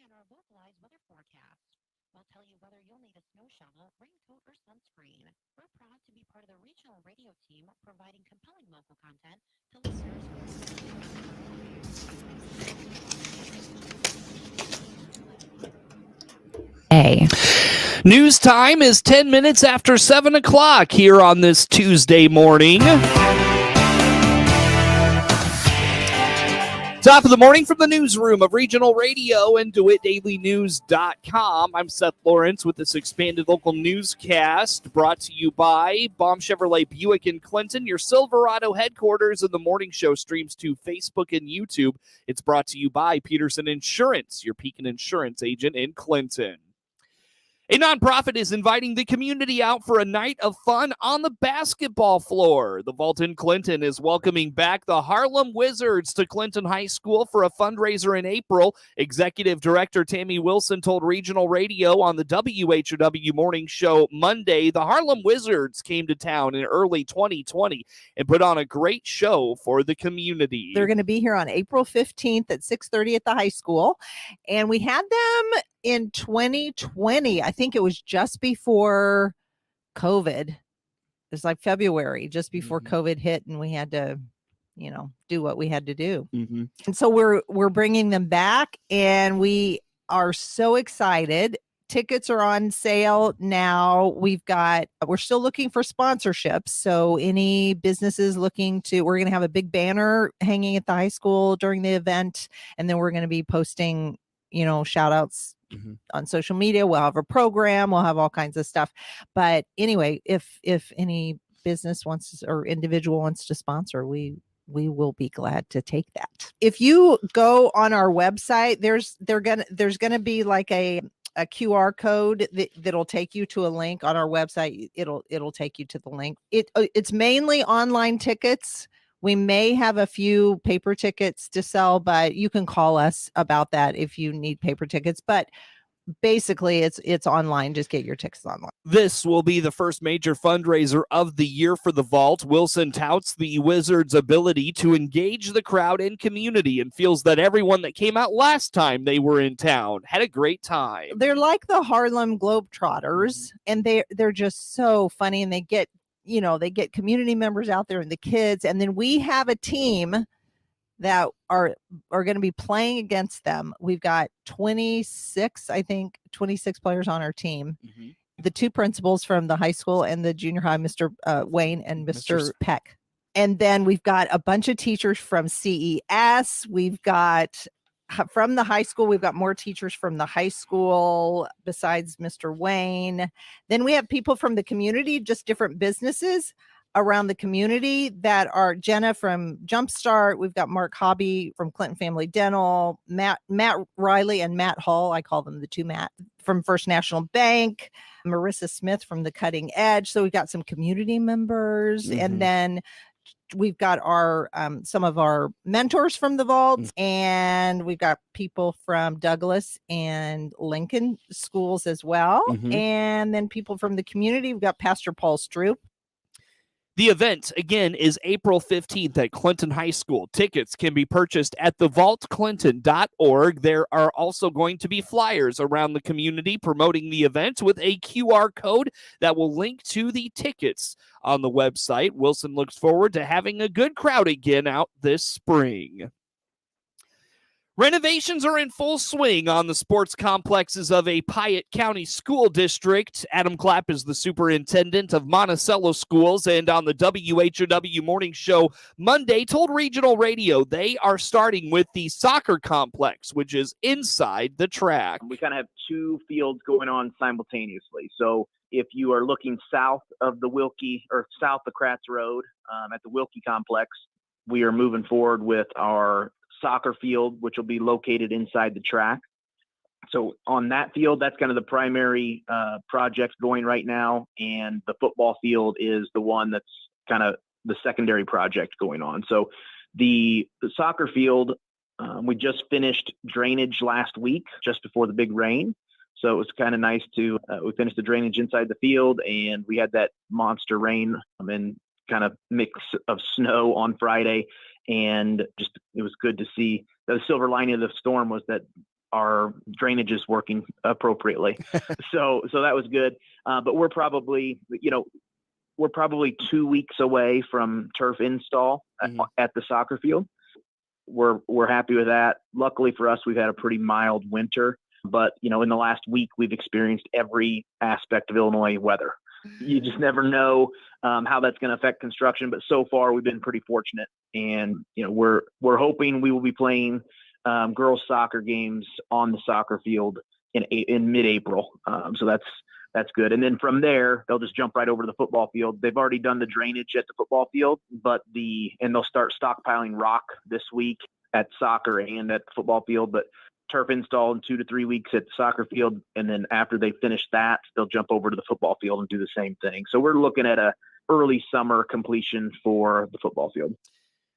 and our localized weather forecast. We'll tell you whether you'll need a snow shovel, raincoat, or sunscreen. We're proud to be part of the regional radio team providing compelling local content to listeners. News time is 10 minutes after 7 o'clock here on this Tuesday morning. Top of the morning from the newsroom of Regional Radio and DeWittDailyNews.com. I'm Seth Lawrence with this expanded local newscast brought to you by Baum Chevrolet Buick in Clinton, your Silverado headquarters, and the morning show streams to Facebook and YouTube. It's brought to you by Peterson Insurance, your Pekin Insurance agent in Clinton. A nonprofit is inviting the community out for a night of fun on the basketball floor. The Vault in Clinton is welcoming back the Harlem Wizards to Clinton High School for a fundraiser in April. Executive Director Tammy Wilson told Regional Radio on the WHOW Morning Show Monday the Harlem Wizards came to town in early 2020 and put on a great show for the community. They're going to be here on April 15th at 6:30 at the high school. And we had them in 2020. I think it was just before COVID. It was like February, just before COVID hit, and we had to, do what we had to do. And so we're bringing them back, and we are so excited. Tickets are on sale now. We're still looking for sponsorships. So any businesses we're going to have a big banner hanging at the high school during the event. And then we're going to be posting, shout outs on social media. We'll have a program. We'll have all kinds of stuff. But anyway, if any business wants or individual wants to sponsor, we will be glad to take that. If you go on our website, there's going to be like a QR code that'll take you to a link on our website. It'll take you to the link. It's mainly online tickets. We may have a few paper tickets to sell, but you can call us about that if you need paper tickets. But basically, it's online. Just get your tickets online. This will be the first major fundraiser of the year for the Vault. Wilson touts the Wizards' ability to engage the crowd and community and feels that everyone that came out last time they were in town had a great time. They're like the Harlem Globetrotters, and they're just so funny, and they get community members out there and the kids, and then we have a team that are going to be playing against them. We've got 26 players on our team. The two principals from the high school and the junior high, Mr. Wayne and Mr. Peck. And then we've got a bunch of teachers from CES. We've got from the high school, we've got more teachers from the high school besides Mr. Wayne. Then we have people from the community, just different businesses around the community that are Jenna from Jumpstart. We've got Mark Hobby from Clinton Family Dental, Matt Riley and Matt Hall. I call them the two Matt from First National Bank, Marissa Smith from the Cutting Edge. So we've got some community members, and then we've got our some of our mentors from the Vault, and we've got people from Douglas and Lincoln schools as well. And then people from the community. We've got Pastor Paul Stroop. The event, again, is April 15th at Clinton High School. Tickets can be purchased at thevaultclinton.org. There are also going to be flyers around the community promoting the event with a QR code that will link to the tickets on the website. Wilson looks forward to having a good crowd again out this spring. Renovations are in full swing on the sports complexes of a Piatt County school district. Adam Clapp is the superintendent of Monticello schools, and on the WHOW Morning Show Monday told Regional Radio they are starting with the soccer complex, which is inside the track. We kind of have two fields going on simultaneously. So if you are looking south of the Wilkie or south of Kratz Road at the Wilkie complex, we are moving forward with our soccer field, which will be located inside the track. So on that field, that's kind of the primary project going right now. And the football field is the one that's kind of the secondary project going on. So the soccer field, we just finished drainage last week, just before the big rain. So it was kind of nice to, we finished the drainage inside the field, and we had that monster rain and kind of mix of snow on Friday. And just, it was good to see. The silver lining of the storm was that our drainage is working appropriately. so that was good. But we're probably 2 weeks away from turf install at the soccer field. We're happy with that. Luckily for us, we've had a pretty mild winter, but in the last week, we've experienced every aspect of Illinois weather. You just never know how that's going to affect construction, but so far we've been pretty fortunate, and we're hoping we will be playing girls soccer games on the soccer field in mid-April. So that's good. And then from there, they'll just jump right over to the football field. They've already done the drainage at the football field, and they'll start stockpiling rock this week at soccer and at the football field. But turf install in 2 to 3 weeks at the soccer field, and then after they finish that, they'll jump over to the football field and do the same thing. So we're looking at a early summer completion for the football field.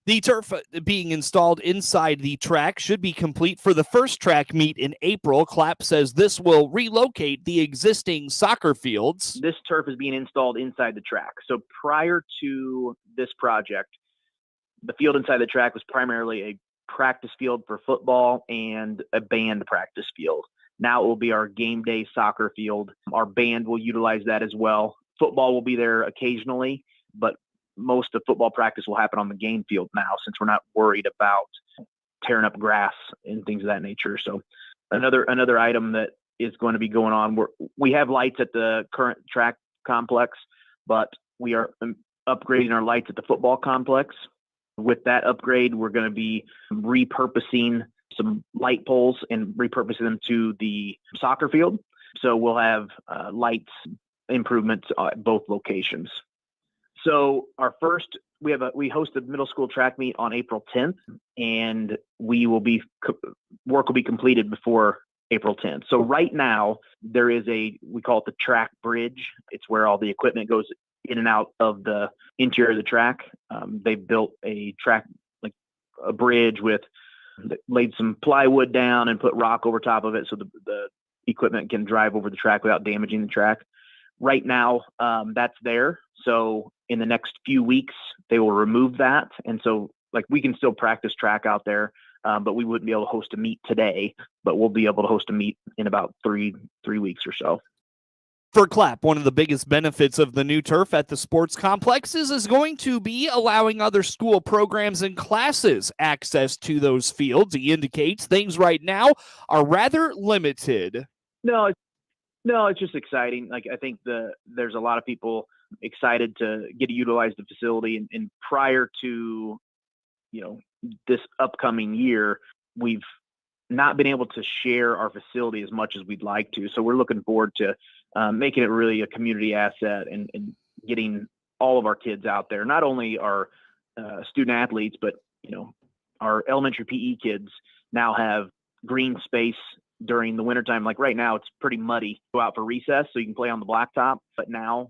The turf being installed inside the track should be complete for the first track meet in April. Clapp says this will relocate the existing soccer fields. This turf is being installed inside the track. So prior to this project, the field inside the track was primarily a practice field for football and a band practice field. Now it will be our game day soccer field. Our band will utilize that as well. Football will be there occasionally, but most of football practice will happen on the game field now, since we're not worried about tearing up grass and things of that nature. So another item that is going to be going on, we have lights at the current track complex, but we are upgrading our lights at the football complex. With that upgrade, we're going to be repurposing some light poles and repurposing them to the soccer field. So we'll have lights improvements at both locations. So we host a middle school track meet on April 10th, and work will be completed before April 10th. So right now there is we call it the track bridge. It's where all the equipment goes in and out of the interior of the track. They built a track, like a bridge laid some plywood down and put rock over top of it, so the equipment can drive over the track without damaging the track. Right now, that's there. So in the next few weeks, they will remove that. And so we can still practice track out there, but we wouldn't be able to host a meet today, but we'll be able to host a meet in about three weeks or so. For Clapp, one of the biggest benefits of the new turf at the sports complexes is going to be allowing other school programs and classes access to those fields. He indicates things right now are rather limited. No, it's just exciting. I think there's a lot of people excited to get to utilize the facility. And prior to, this upcoming year, we've not been able to share our facility as much as we'd like to. So we're looking forward to making it really a community asset and getting all of our kids out there. Not only our student athletes, but, our elementary PE kids now have green space during the wintertime. Like right now, it's pretty muddy. Go out for recess so you can play on the blacktop. But now,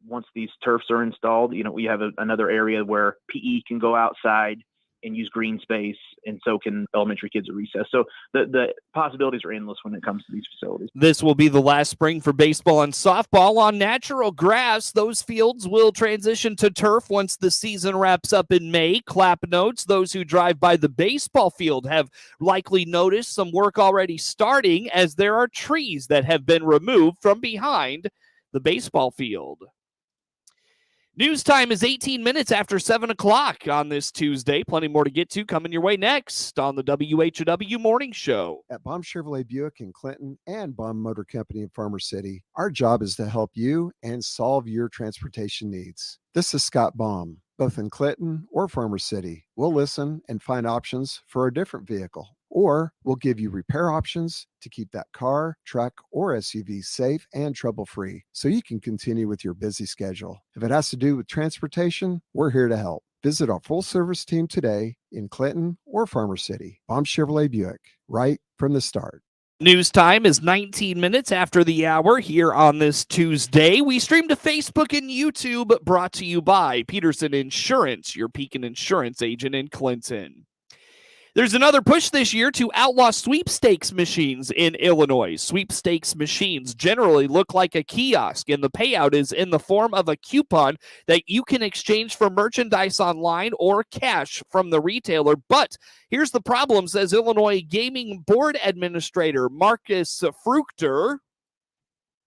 once these turfs are installed, we have another area where PE can go outside and use green space, and so can elementary kids at recess. So the possibilities are endless when it comes to these facilities. This will be the last spring for baseball and softball on natural grass. Those fields will transition to turf once the season wraps up in May. Clapp notes those who drive by the baseball field have likely noticed some work already starting, as there are trees that have been removed from behind the baseball field. News time is 18 minutes after 7 o'clock on this Tuesday. Plenty more to get to coming your way next on the WHOW Morning Show. At Baum Chevrolet Buick in Clinton and Baum Motor Company in Farmer City, our job is to help you and solve your transportation needs. This is Scott Baum. Both in Clinton or Farmer City, we'll listen and find options for a different vehicle. Or we'll give you repair options to keep that car, truck, or SUV safe and trouble-free so you can continue with your busy schedule. If it has to do with transportation, we're here to help. Visit our full-service team today in Clinton or Farmer City. Baum Chevrolet Buick, right from the start. News time is 19 minutes after the hour here on this Tuesday. We stream to Facebook and YouTube, brought to you by Peterson Insurance, your Pekin Insurance agent in Clinton. There's another push this year to outlaw sweepstakes machines in Illinois. Sweepstakes machines generally look like a kiosk, and the payout is in the form of a coupon that you can exchange for merchandise online or cash from the retailer. But here's the problem, says Illinois Gaming Board Administrator Marcus Fruchter.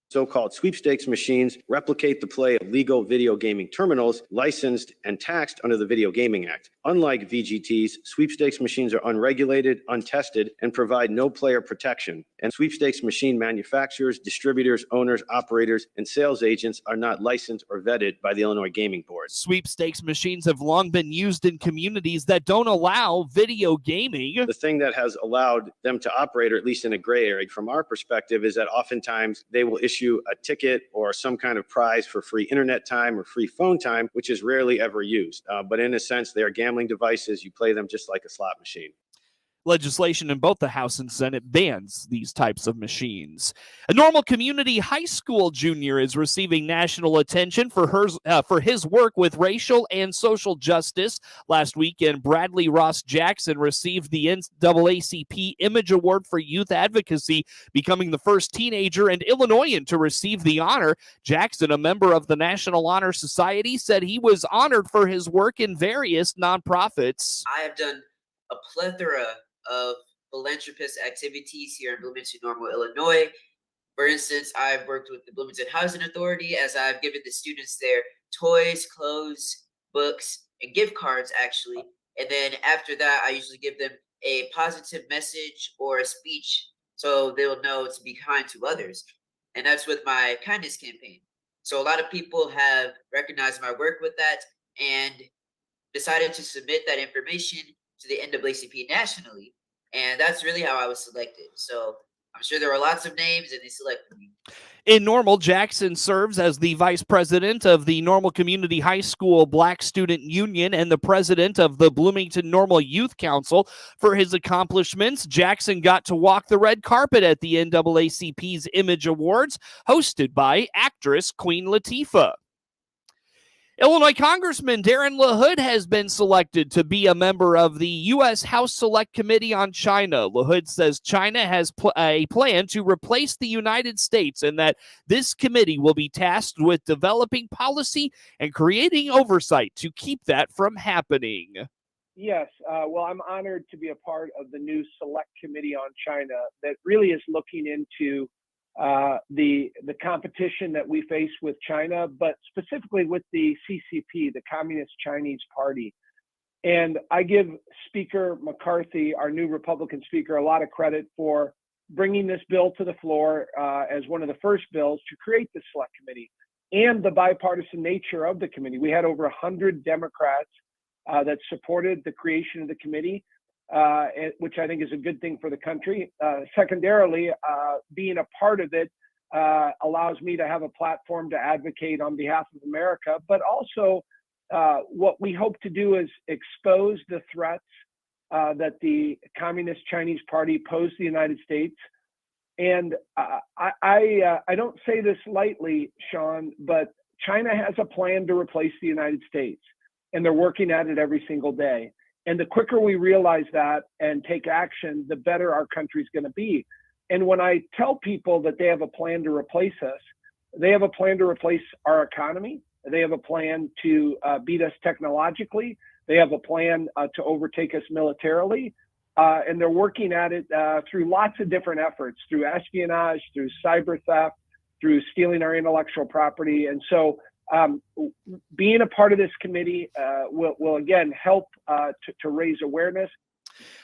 So-called sweepstakes machines replicate the play of legal video gaming terminals licensed and taxed under the Video Gaming Act. Unlike VGTs, sweepstakes machines are unregulated, untested, and provide no player protection. And sweepstakes machine manufacturers, distributors, owners, operators, and sales agents are not licensed or vetted by the Illinois Gaming Board. Sweepstakes machines have long been used in communities that don't allow video gaming. The thing that has allowed them to operate, or at least in a gray area from our perspective, is that oftentimes they will issue a ticket or some kind of prize for free internet time or free phone time, which is rarely ever used. But in a sense, they are gambling devices. You play them just like a slot machine. Legislation in both the House and Senate bans these types of machines. A Normal Community High School junior is receiving national attention for his work with racial and social justice. Last weekend, Bradley Ross Jackson received the NAACP Image Award for Youth Advocacy, becoming the first teenager and Illinoisan to receive the honor. Jackson, a member of the National Honor Society, said he was honored for his work in various nonprofits. I have done a plethora of philanthropist activities here in Bloomington Normal, Illinois. For instance, I've worked with the Bloomington Housing Authority as I've given the students their toys, clothes, books, and gift cards, actually. And then after that, I usually give them a positive message or a speech so they'll know to be kind to others. And that's with my kindness campaign. So a lot of people have recognized my work with that and decided to submit that information to the NAACP nationally, and that's really how I was selected. So I'm sure there were lots of names, and they selected me. In Normal, Jackson serves as the vice president of the Normal Community High School Black Student Union and the president of the Bloomington Normal Youth Council. For his accomplishments, Jackson got to walk the red carpet at the NAACP's Image Awards, hosted by actress Queen Latifah. Illinois Congressman Darren LaHood has been selected to be a member of the U.S. House Select Committee on China. LaHood says China has a plan to replace the United States and that this committee will be tasked with developing policy and creating oversight to keep that from happening. Yes. Well, I'm honored to be a part of the new Select Committee on China that really is looking into the competition that we face with China, but specifically with the CCP, the Communist Chinese Party. And I give Speaker McCarthy, our new Republican speaker, a lot of credit for bringing this bill to the floor as one of the first bills to create the Select Committee and the bipartisan nature of the committee. We had over 100 Democrats that supported the creation of the committee, which I think is a good thing for the country. Secondarily, being a part of it allows me to have a platform to advocate on behalf of America, but also what we hope to do is expose the threats that the Communist Chinese Party pose to the United States. And I don't say this lightly, Sean, but China has a plan to replace the United States, and they're working at it every single day. And the quicker we realize that and take action, the better our country's going to be. And when I tell people that they have a plan to replace us, they have a plan to replace our economy. They have a plan to beat us technologically. They have a plan to overtake us militarily. And they're working at it through lots of different efforts, through espionage, through cyber theft, through stealing our intellectual property. And so being a part of this committee will again help to raise awareness.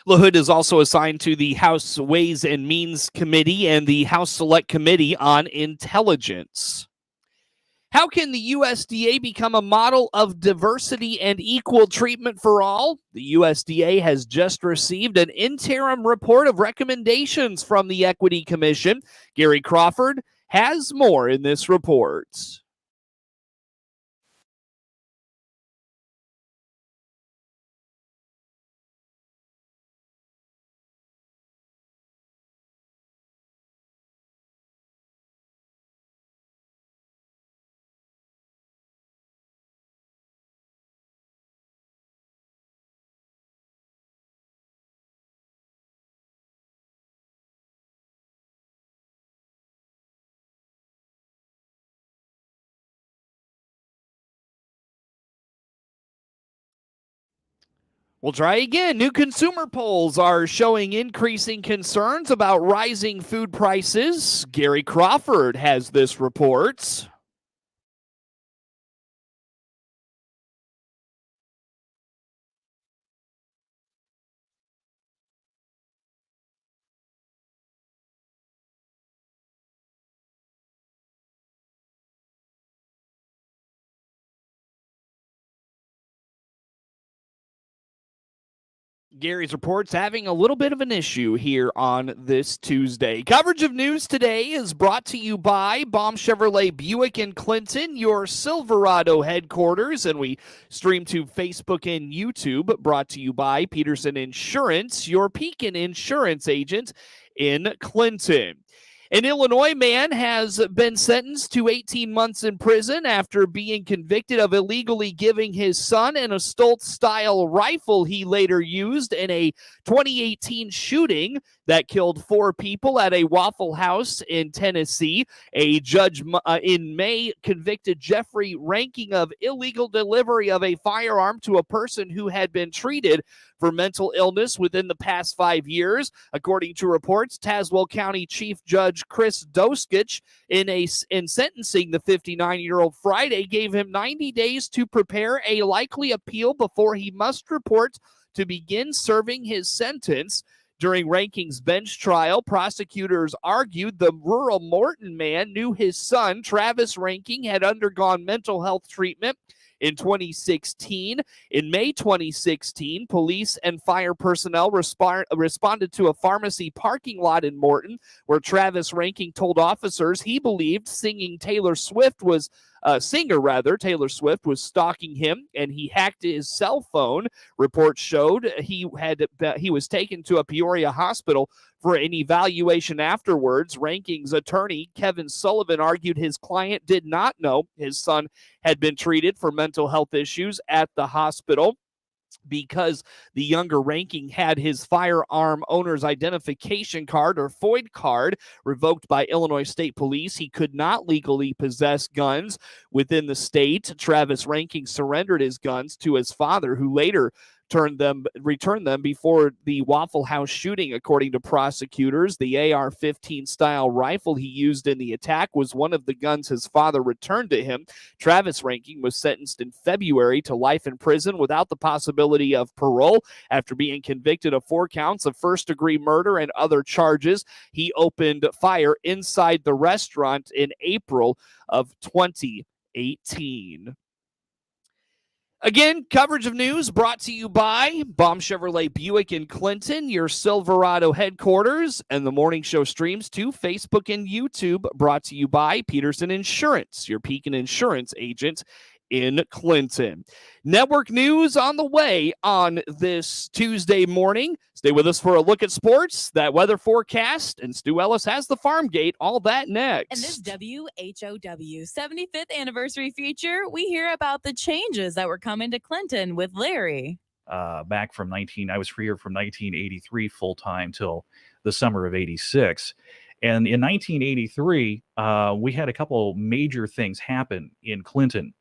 LaHood is also assigned to the House Ways and Means Committee and the House Select Committee on Intelligence. How can the USDA become a model of diversity and equal treatment for all? The USDA has just received an interim report of recommendations from the Equity Commission. Gary Crawford has more in this report. We'll try again. New consumer polls are showing increasing concerns about rising food prices. Gary Crawford has this report. Gary's report's having a little bit of an issue here on this Tuesday. Coverage of news today is brought to you by Baum Chevrolet Buick in Clinton, your Silverado headquarters, and we stream to Facebook and YouTube. Brought to you by Peterson Insurance, your Pekin insurance agent in Clinton. An Illinois man has been sentenced to 18 months in prison after being convicted of illegally giving his son an Stoltz-style rifle he later used in a 2018 shooting that killed 4 people at a Waffle House in Tennessee. A judge in May convicted Jeffrey Ranking of illegal delivery of a firearm to a person who had been treated for mental illness within the past 5 years. According to reports, Tazewell County Chief Judge Chris Doskich, in sentencing the 59-year-old Friday, gave him 90 days to prepare a likely appeal before he must report to begin serving his sentence. During Ranking's bench trial, prosecutors argued the rural Morton man knew his son, Travis Ranking, had undergone mental health treatment in 2016. In May 2016, police and fire personnel responded to a pharmacy parking lot in Morton where Travis Ranking told officers he believed singer Taylor Swift was stalking him, and he hacked his cell phone. Reports showed he was taken to a Peoria hospital for an evaluation afterwards. Ranking's attorney, Kevin Sullivan, argued his client did not know his son had been treated for mental health issues at the hospital, because the younger Ranking had his firearm owner's identification card, or FOID card, revoked by Illinois State Police. He could not legally possess guns within the state. Travis Ranking surrendered his guns to his father, who later returned them before the Waffle House shooting. According to prosecutors, the AR-15 style rifle he used in the attack was one of the guns his father returned to him. Travis Ranking was sentenced in February to life in prison without the possibility of parole after being convicted of 4 counts of first-degree murder and other charges. He opened fire inside the restaurant in April of 2018. Again, coverage of news brought to you by Baum Chevrolet Buick in Clinton, your Silverado headquarters, and the morning show streams to Facebook and YouTube, brought to you by Peterson Insurance, your Pekin insurance agent in Clinton. Network news on the way on this Tuesday morning. Stay with us for a look at sports, that weather forecast, and Stu Ellis has the farm gate. All that next. And this WHOW 75th anniversary feature, we hear about the changes that were coming to Clinton with Larry. Back from I was here from 1983 full time till the summer of 86. And in 1983, we had a couple major things happen in Clinton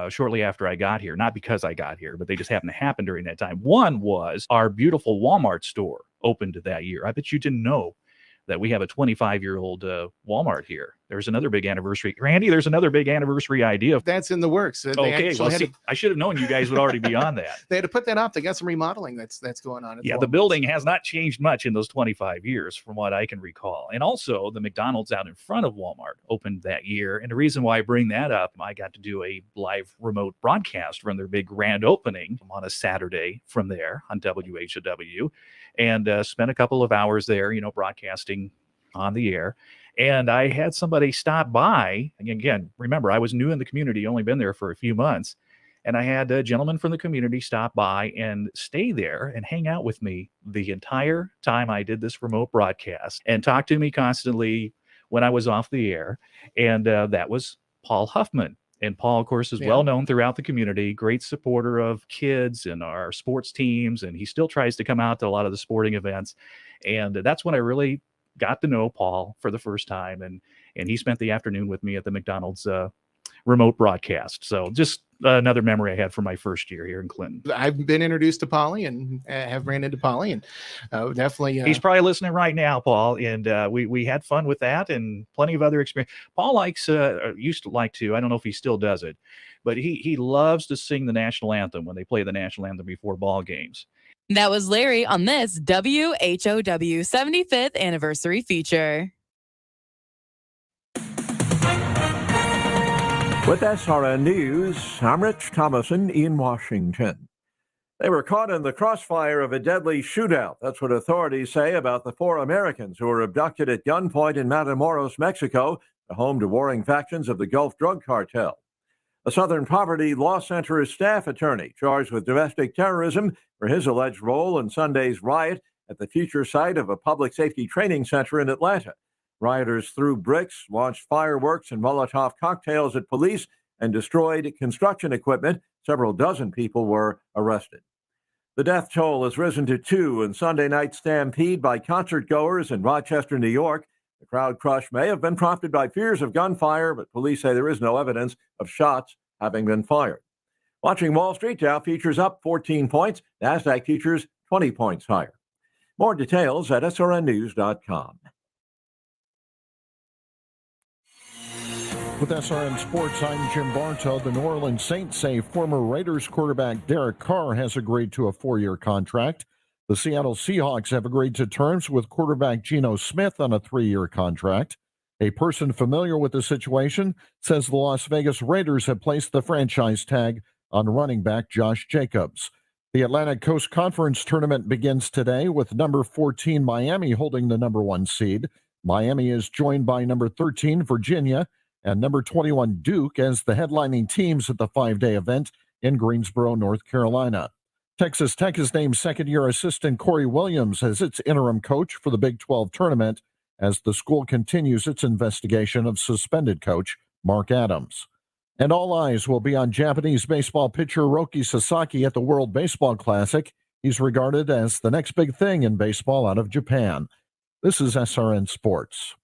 shortly after I got here. Not because I got here, but they just happened to happen during that time. One was our beautiful Walmart store opened that year. I bet you didn't know that we have a 25-year-old Walmart here. There's another big anniversary. Randy, there's another big anniversary idea. That's in the works. Okay, well, I should have known you guys would already be on that. They had to put that off. They got some remodeling that's going on. Yeah, the building has not changed much in those 25 years from what I can recall. And also, the McDonald's out in front of Walmart opened that year. And the reason why I bring that up, I got to do a live remote broadcast from their big grand opening on a Saturday from there on WHOW, and spent a couple of hours there, broadcasting on the air. And I had somebody stop by. Again, remember, I was new in the community, only been there for a few months. And I had a gentleman from the community stop by and stay there and hang out with me the entire time I did this remote broadcast and talk to me constantly when I was off the air. And that was Paul Huffman. And Paul, of course, is well known throughout the community, great supporter of kids and our sports teams. And he still tries to come out to a lot of the sporting events. And that's when I really got to know Paul for the first time. And he spent the afternoon with me at the McDonald's remote broadcast. So just another memory I had from my first year here in Clinton. I've been introduced to Polly and have ran into Polly, and definitely. He's probably listening right now, Paul, and we had fun with that and plenty of other experience. Paul used to like to, I don't know if he still does it, but he loves to sing the national anthem when they play the national anthem before ball games. That was Larry on this WHOW 75th anniversary feature. With SRN News, I'm Rich Thomason in Washington. They were caught in the crossfire of a deadly shootout. That's what authorities say about the 4 Americans who were abducted at gunpoint in Matamoros, Mexico, the home to warring factions of the Gulf Drug Cartel. A Southern Poverty Law Center staff attorney charged with domestic terrorism for his alleged role in Sunday's riot at the future site of a public safety training center in Atlanta. Rioters threw bricks, launched fireworks and Molotov cocktails at police, and destroyed construction equipment. Several dozen people were arrested. The death toll has risen to 2 in Sunday night's stampede by concert-goers in Rochester, New York. The crowd crush may have been prompted by fears of gunfire, but police say there is no evidence of shots having been fired. Watching Wall Street, Dow futures up 14 points. NASDAQ futures 20 points higher. More details at srnnews.com. With SRN Sports, I'm Jim Bartow. The New Orleans Saints say former Raiders quarterback Derek Carr has agreed to a 4-year contract. The Seattle Seahawks have agreed to terms with quarterback Geno Smith on a 3-year contract. A person familiar with the situation says the Las Vegas Raiders have placed the franchise tag on running back Josh Jacobs. The Atlantic Coast Conference tournament begins today with number 14 Miami holding the number 1 seed. Miami is joined by number 13 Virginia and number 21 Duke as the headlining teams at the 5-day event in Greensboro, North Carolina. Texas Tech has named second-year assistant Corey Williams as its interim coach for the Big 12 tournament as the school continues its investigation of suspended coach Mark Adams. And all eyes will be on Japanese baseball pitcher Roki Sasaki at the World Baseball Classic. He's regarded as the next big thing in baseball out of Japan. This is SRN Sports.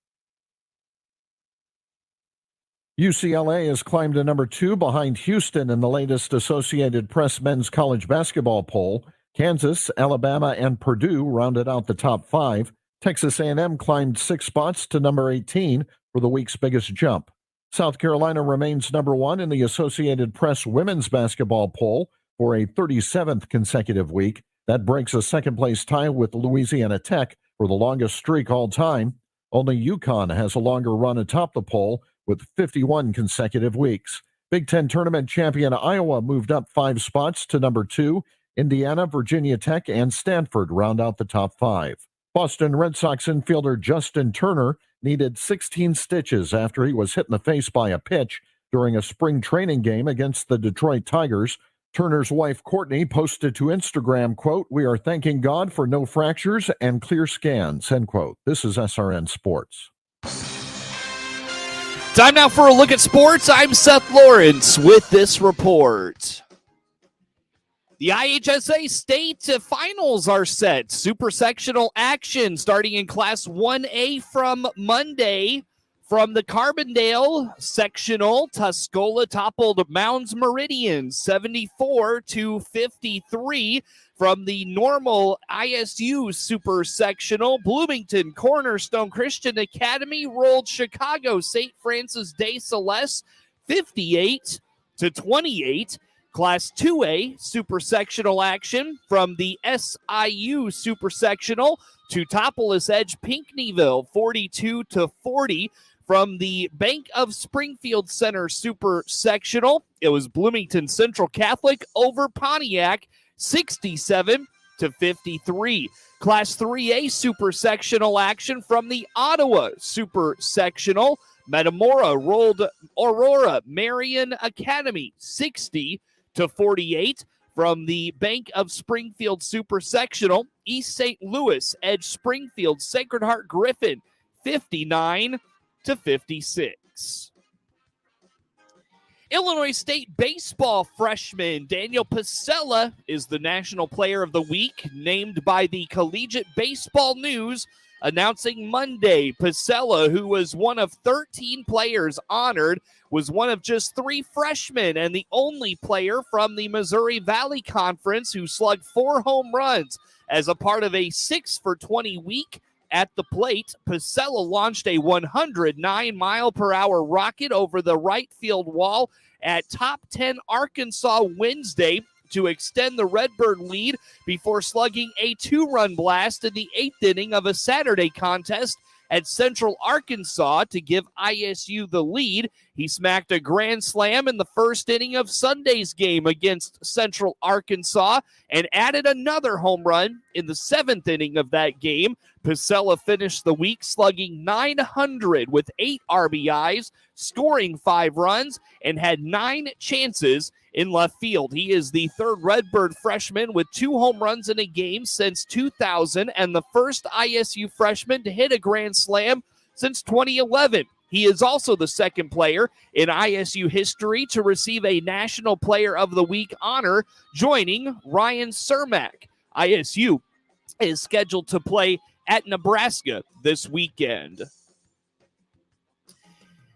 UCLA has climbed to number 2 behind Houston in the latest Associated Press men's college basketball poll. Kansas, Alabama, and Purdue rounded out the top 5. Texas A&M climbed 6 spots to number 18 for the week's biggest jump. South Carolina remains number 1 in the Associated Press women's basketball poll for a 37th consecutive week. That breaks a second-place tie with Louisiana Tech for the longest streak all time. Only UConn has a longer run atop the poll with 51 consecutive weeks. Big Ten tournament champion Iowa moved up 5 spots to number 2. Indiana, Virginia Tech, and Stanford round out the top 5. Boston Red Sox infielder Justin Turner needed 16 stitches after he was hit in the face by a pitch during a spring training game against the Detroit Tigers. Turner's wife, Courtney, posted to Instagram, quote, "We are thanking God for no fractures and clear scans," end quote. This is SRN Sports. Time now for a look at sports. I'm Seth Lawrence with this report. The IHSA state finals are set. Supersectional action starting in Class 1A from Monday. From the Carbondale sectional, Tuscola toppled Mounds Meridian 74-53. From the normal ISU Supersectional, Bloomington Cornerstone Christian Academy rolled Chicago St. Francis de Sales 58-28. Class 2A Supersectional action from the SIU Supersectional, Teutopolis Edge Pinckneyville 42-40. From the Bank of Springfield Center Supersectional, it was Bloomington Central Catholic over Pontiac 67-53. Class 3A Supersectional action from the Ottawa Supersectional, Metamora rolled Aurora Marion Academy 60-48. From the Bank of Springfield Supersectional, East St. Louis edged Springfield Sacred Heart Griffin 59-56. Illinois State baseball freshman Daniel Pasella is the National Player of the Week, named by the Collegiate Baseball News. announcing Monday Monticello, who was one of 13 players honored, was one of just 3 freshmen and the only player from the Missouri Valley Conference who slugged 4 home runs as a part of a 6 for 20 week at the plate. Monticello launched a 109-mile-per-hour rocket over the right field wall at top 10 Arkansas Wednesday to extend the Redbird lead before slugging a 2-run blast in the 8th inning of a Saturday contest at Central Arkansas to give ISU the lead. He smacked a grand slam in the first inning of Sunday's game against Central Arkansas and added another home run in the 7th inning of that game. Monticello finished the week slugging .900 with 8 RBIs, scoring 5 runs, and had 9 chances in left field. He is the 3rd Redbird freshman with 2 home runs in a game since 2000 and the first ISU freshman to hit a grand slam since 2011. He is also the 2nd player in ISU history to receive a National Player of the Week honor, joining Ryan Cermak. ISU is scheduled to play at Nebraska this weekend.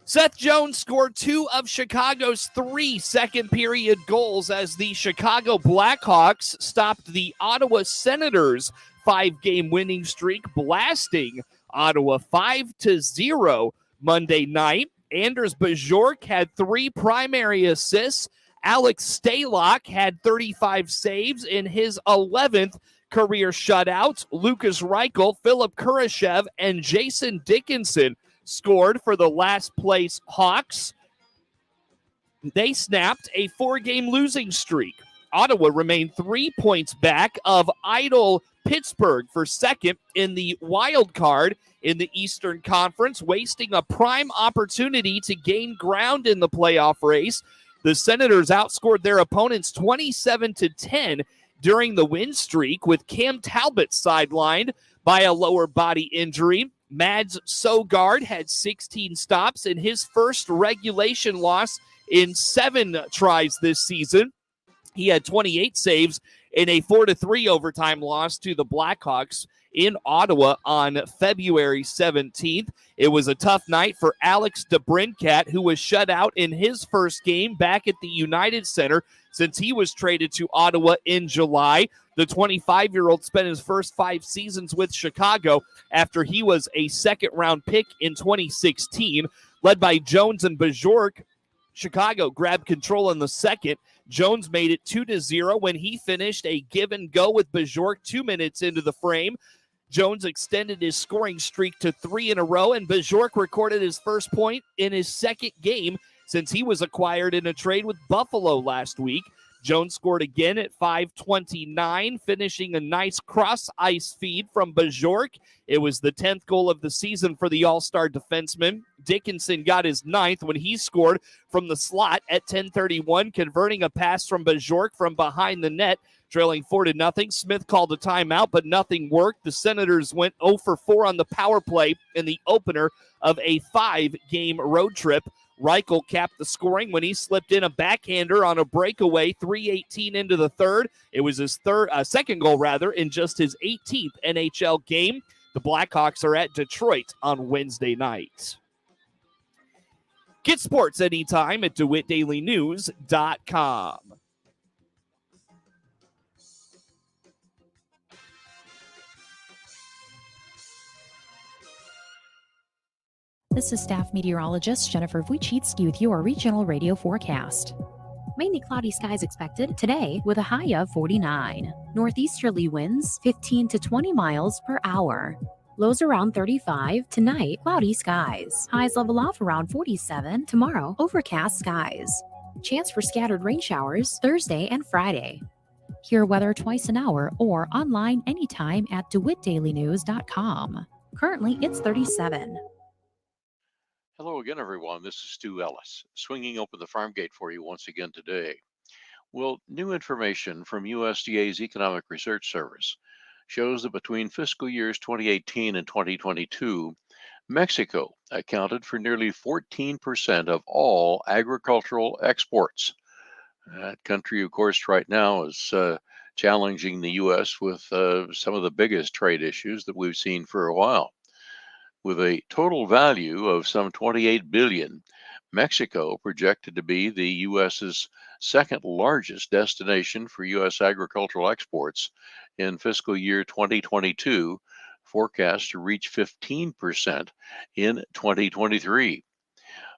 Seth Jones scored 2 of Chicago's 3 second-period goals as the Chicago Blackhawks stopped the Ottawa Senators' 5-game winning streak, blasting Ottawa 5-0 Monday night. Anders Bajork had 3 primary assists. Alex Stalock had 35 saves in his 11th career shutout. Lucas Reichel, Philip Kurashev, and Jason Dickinson scored for the last place Hawks. They snapped a 4-game losing streak. Ottawa remained 3 points back of idle Pittsburgh for second in the wild card in the Eastern Conference, wasting a prime opportunity to gain ground in the playoff race. The Senators outscored their opponents 27-10 during the win streak, with Cam Talbot sidelined by a lower body injury. Mads Sogard had 16 stops in his first regulation loss in 7 tries this season. He had 28 saves in a 4-3 overtime loss to the Blackhawks in Ottawa on February 17th. It was a tough night for Alex DeBrincat, who was shut out in his first game back at the United Center since he was traded to Ottawa in July. The 25-year-old spent his first 5 seasons with Chicago after he was a second-round pick in 2016. Led by Jones and Bajork, Chicago grabbed control in the second. Jones made it 2-0 when he finished a give-and-go with Bajork 2 minutes into the frame. Jones extended his scoring streak to 3 in a row, and Bajork recorded his first point in his second game since he was acquired in a trade with Buffalo last week. Jones scored again at 5:29, finishing a nice cross-ice feed from Bajork. It was the 10th goal of the season for the All-Star defenseman. Dickinson got his 9th when he scored from the slot at 10:31, converting a pass from Bajork from behind the net, trailing 4-0. Smith called a timeout, but nothing worked. The Senators went 0 for 4 on the power play in the opener of a 5-game road trip. Reichel capped the scoring when he slipped in a backhander on a breakaway 3:18 into the third. It was his second goal in just his 18th NHL game. The Blackhawks are at Detroit on Wednesday night. Get sports anytime at DeWittDailyNews.com. This is staff meteorologist Jennifer Wojcicki with your regional radio forecast. Mainly cloudy skies expected today with a high of 49. Northeasterly winds 15 to 20 miles per hour. Lows around 35. Tonight, cloudy skies. Highs level off around 47. Tomorrow, overcast skies. Chance for scattered rain showers Thursday and Friday. Hear weather twice an hour or online anytime at DeWittDailyNews.com. Currently, it's 37. Hello again, everyone. This is Stu Ellis, swinging open the farm gate for you once again today. Well, new information from USDA's Economic Research Service shows that between fiscal years 2018 and 2022, Mexico accounted for nearly 14% of all agricultural exports. That country, of course, right now is challenging the U.S. with some of the biggest trade issues that we've seen for a while. With a total value of some 28 billion, Mexico projected to be the U.S.'s second largest destination for U.S. agricultural exports in fiscal year 2022, forecast to reach 15% in 2023.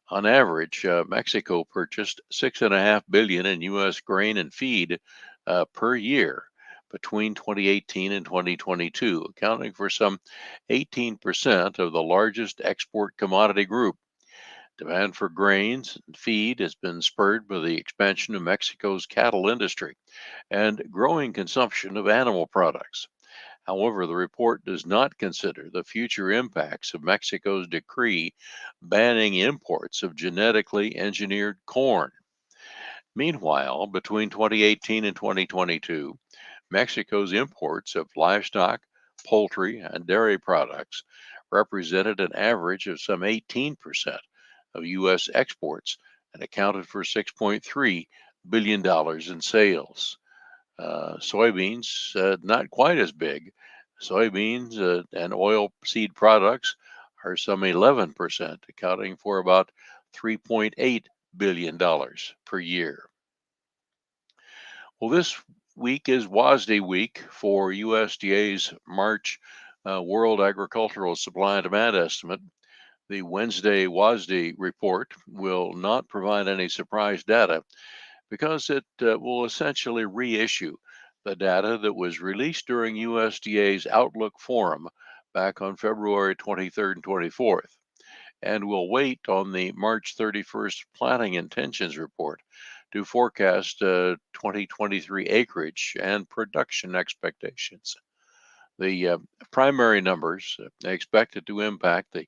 On average, Mexico purchased $6.5 billion in U.S. grain and feed per year between 2018 and 2022, accounting for some 18% of the largest export commodity group. Demand for grains and feed has been spurred by the expansion of Mexico's cattle industry and growing consumption of animal products. However, the report does not consider the future impacts of Mexico's decree banning imports of genetically engineered corn. Meanwhile, between 2018 and 2022, Mexico's imports of livestock, poultry, and dairy products represented an average of some 18% of U.S. exports and accounted for $6.3 billion in sales. Soybeans, not quite as big. Soybeans and oil seed products are some 11%, accounting for about $3.8 billion per year. Well, this week is WASDE week for USDA's March World Agricultural Supply and Demand Estimate. The Wednesday WASDE report will not provide any surprise data because it will essentially reissue the data that was released during USDA's Outlook Forum back on February 23rd and 24th, and will wait on the March 31st Planting Intentions Report to forecast 2023 acreage and production expectations. The primary numbers expected to impact the